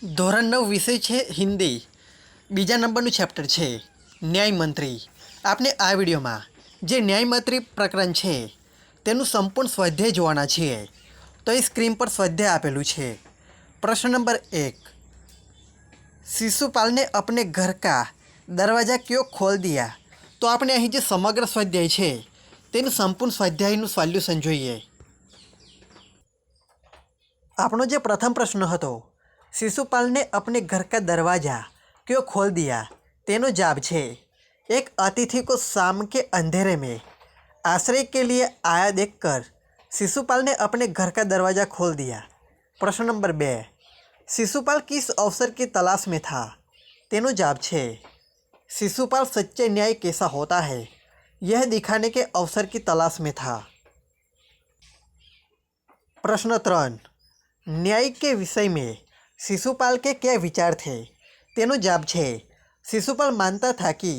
ધોરણ 9 વિષય છે હિન્દી. બીજા નંબરનું ચેપ્ટર છે ન્યાયમંત્રી. આપણે આ વિડીયોમાં જે ન્યાયમંત્રી પ્રકરણ છે તેનું સંપૂર્ણ સ્વાધ્યાય જોવાના છીએ. તો એ સ્ક્રીન પર સ્વાધ્યાય આપેલું છે. પ્રશ્ન નંબર 1, शिशुपाल ने अपने घर का दरवाज़ा क्यों खोल दिया? તો આપણે અહીં જે સમગ્ર સ્વાધ્યાય છે તેનું સંપૂર્ણ સ્વાધ્યાયનું સોલ્યુશન જોઈએ. આપણો જે પ્રથમ પ્રશ્ન હતો, शिशुपाल ने अपने घर का दरवाज़ा क्यों खोल दिया, तेनो जवाब છે, एक अतिथि को शाम के अंधेरे में आश्रय के लिए आया देखकर शिशुपाल ने अपने घर का दरवाज़ा खोल दिया. प्रश्न नंबर 2, शिशुपाल किस अवसर की तलाश में था? तेनो जवाब છે, शिशुपाल सच्चे न्याय कैसा होता है यह दिखाने के अवसर की तलाश में था. प्रश्न 3, न्याय के विषय में शिशुपाल के क्या विचार थे? तेनो जवाब છે, शिशुपाल मानता था कि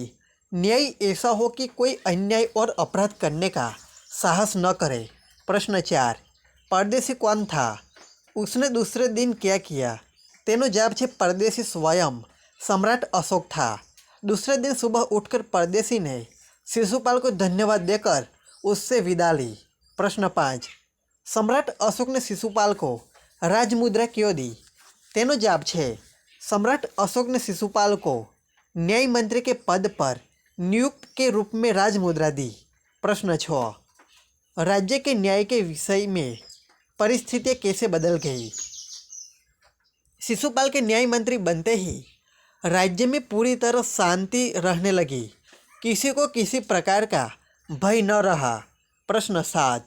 न्याय ऐसा हो कि कोई अन्याय और अपराध करने का साहस न करे. प्रश्न 4, परदेसी कौन था? उसने दूसरे दिन क्या किया? तेनो जवाब છે, परदेसी स्वयं सम्राट अशोक था. दूसरे दिन सुबह उठकर परदेसी ने शिशुपाल को धन्यवाद देकर उससे विदा ली. प्रश्न 5, सम्राट अशोक ने शिशुपाल को राजमुद्रा क्यों दी? तेनो जवाब છે, सम्राट अशोक ने शिशुपाल को न्याय मंत्री के पद पर नियुक्त के रूप में राजमुद्रा दी. प्रश्न 6, राज्य के न्याय के विषय में परिस्थितियाँ कैसे बदल गई? शिशुपाल के न्याय मंत्री बनते ही राज्य में पूरी तरह शांति रहने लगी. किसी को किसी प्रकार का भय न रहा. प्रश्न 7,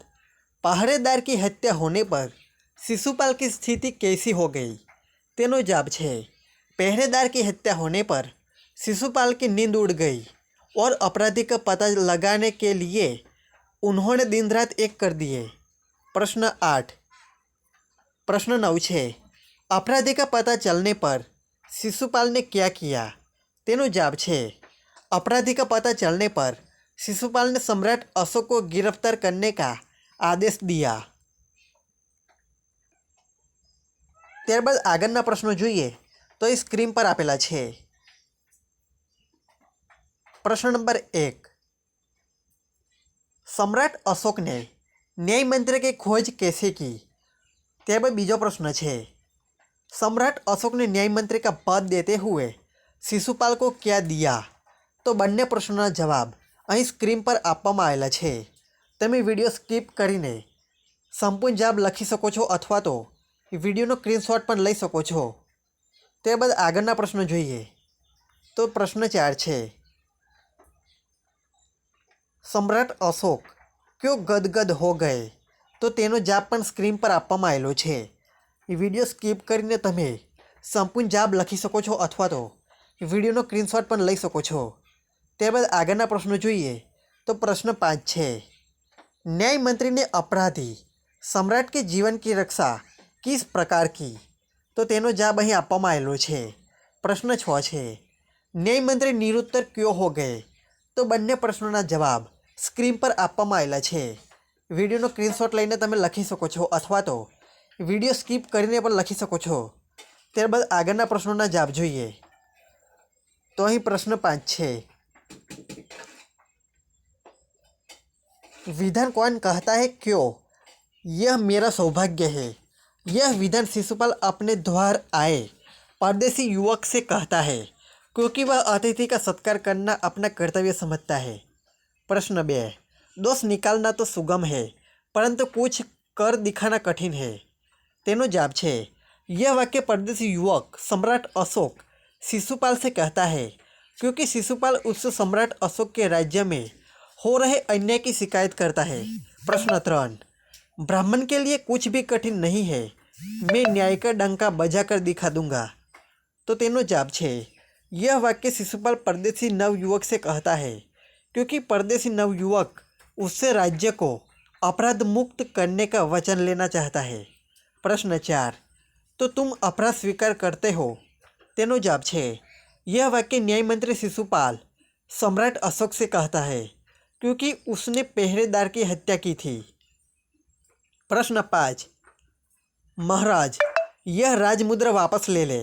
पहरेदार की हत्या होने पर शिशुपाल की स्थिति कैसी हो गई? तेनो जवाब છે, पहरेदार की हत्या होने पर शिशुपाल की नींद उड़ गई और अपराधी का पता लगाने के लिए उन्होंने दिन रात एक कर दिए. प्रश्न 8, प्रश्न 9 છે, अपराधी का पता चलने पर शिशुपाल ने क्या किया? तेनो जवाब છે, अपराधी का पता चलने पर शिशुपाल ने सम्राट अशोक को गिरफ्तार करने का आदेश दिया. ત્યારબાદ આગળના પ્રશ્નો જોઈએ તો એ સ્ક્રીન પર આપેલા છે. પ્રશ્ન નંબર 1, सम्राट अशोक ने न्याय मंत्री की खोज कैसे की? ત્યારબાદ બીજો પ્રશ્ન છે, सम्राट अशोक ने न्याय मंत्री का पद देते हुए शिशुपाल को क्या दिया? તો બંને પ્રશ્નોના જવાબ અહીં સ્ક્રીન પર આપવામાં આવેલા છે. તમે વિડીયો સ્કીપ કરીને સંપૂર્ણ જવાબ લખી શકો છો અથવા તો વિડીયોનો સ્ક્રીનશોટ પણ લઈ શકો છો. ત્યારબાદ આગળના પ્રશ્નો જોઈએ તો પ્રશ્ન 4 છે, सम्राट अशोक क्यों गदगद हो गए? તો તેનો જવાબ પણ સ્ક્રીન પર આપવામાં આવેલો છે. વિડીયો સ્કીપ કરીને તમે સંપૂર્ણ જવાબ લખી શકો છો અથવા તો વિડીયોનો સ્ક્રીનશોટ પણ લઈ શકો છો. ત્યારબાદ આગળના પ્રશ્નો જોઈએ તો પ્રશ્ન 5 છે, न्याय मंत्री ने अपराधी सम्राट के जीवन की रक्षा किस प्रकार की? તો તેનો જવાબ અહીં આપવામાં આવેલો છે. પ્રશ્ન 6 છે, न्याय मंत्री निरुत्तर क्यों हो गए? તો બંને પ્રશ્નોના જવાબ સ્ક્રીન પર આપવામાં આવેલા છે. વિડીયોનો સ્ક્રીનશોટ લઈને તમે લખી શકો છો અથવા તો વિડીયો સ્કીપ કરીને પણ લખી શકો છો. ત્યારબાદ આગળના પ્રશ્નોના જવાબ જોઈએ તો અહીં પ્રશ્ન 5 છે, विधान कौन कहता है क्यों? यह मेरा सौभाग्य है. यह विधान शिशुपाल अपने द्वार आए परदेसी युवक से कहता है क्योंकि वह अतिथि का सत्कार करना अपना कर्तव्य समझता है. प्रश्न 2, दोष निकालना तो सुगम है परंतु कुछ कर दिखाना कठिन है. तेनो जवाब છે, यह वाक्य परदेसी युवक सम्राट अशोक शिशुपाल से कहता है क्योंकि शिशुपाल उससे सम्राट अशोक के राज्य में हो रहे अन्याय की शिकायत करता है. प्रश्न 3, ब्राह्मण के लिए कुछ भी कठिन नहीं है, मैं न्याय का डंका बजा कर दिखा दूंगा. तो तेनो जवाब છે, यह वाक्य शिशुपाल परदेसी नवयुवक से कहता है क्योंकि परदेसी नवयुवक उससे राज्य को अपराध मुक्त करने का वचन लेना चाहता है. प्रश्न 4, तो तुम अपराध स्वीकार करते हो? तेनो जवाब છે, यह वाक्य न्याय मंत्री शिशुपाल सम्राट अशोक से कहता है क्योंकि उसने पहरेदार की हत्या की थी. प्रश्न 5, महाराज यह राजमुद्रा वापस ले ले.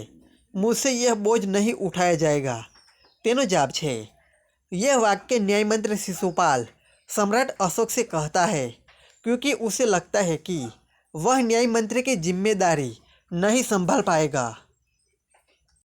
मुझसे यह बोझ नहीं उठाया जाएगा। तेनो जवाब छे। यह वाक्य न्याय मंत्री शिशुपाल सम्राट अशोक से कहता है क्योंकि उसे लगता है कि वह न्याय मंत्री की जिम्मेदारी नहीं संभाल पाएगा।